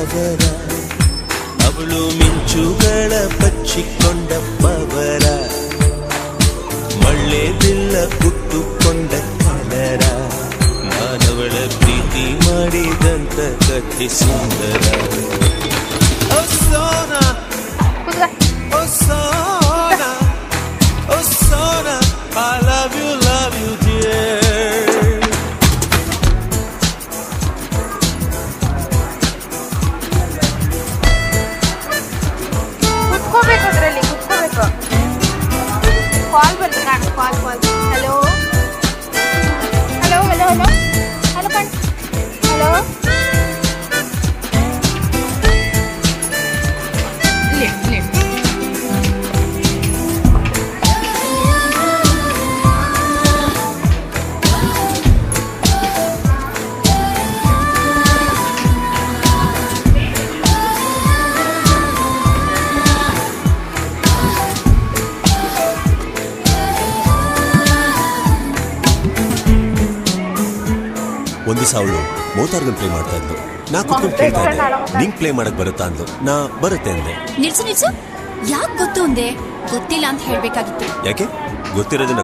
ಅವರ ಅವಳು ಮಿಂಚುಗಳ ಪಚ್ಚಿಕೊಂಡ ಪವರ ಮಳ್ಳೆ ಬಿಲ್ಲ ಕುಟ್ಟುಕೊಂಡ ಕಲರ ನಾನವಳ ಪ್ರೀತಿ ಮಾಡಿದಂತ ಕಥೆ ಸುಂದರ ಓ ಸೋನಾ ಓ ಸೋನಾ ಓ Sona I love you dear ಕುತ್ಕೋಬೇಕು ಅದರಲ್ಲಿ ಕುತ್ಕೋಬೇಕು ಕಾಲ್ ಬಂತು ನಾನು call hello hello hello hello hello ಕಣ್ ಹಲೋ ಒಂದು ದಿವಸ ಅವಳು ಮೋತಾರ್ಗನ್ ಪ್ಲೇ ಮಾಡ್ತಾ ಇದ್ಲು. ನಾ ಕೂತ್ಕೊಂಡು ಕೇಳ್ತಾ ಇದ್ದೆ, ನಿಂಗ್ ಪ್ಲೇ ಮಾಡಕ್ ಬರುತ್ತಾ ಅಂದ್ಲು. ನಾ ಬರುತ್ತೆ ಅಂದೆ. ನಿಲ್ಸು ಯಾಕೆ ಗೊತ್ತು ಅಂದೆ? ಗೊತ್ತಿಲ್ಲ ಅಂತ ಹೇಳ್ಬೇಕಾಗಿತ್ತು. ಯಾಕೆ? ಗೊತ್ತಿರೋದನ್ನ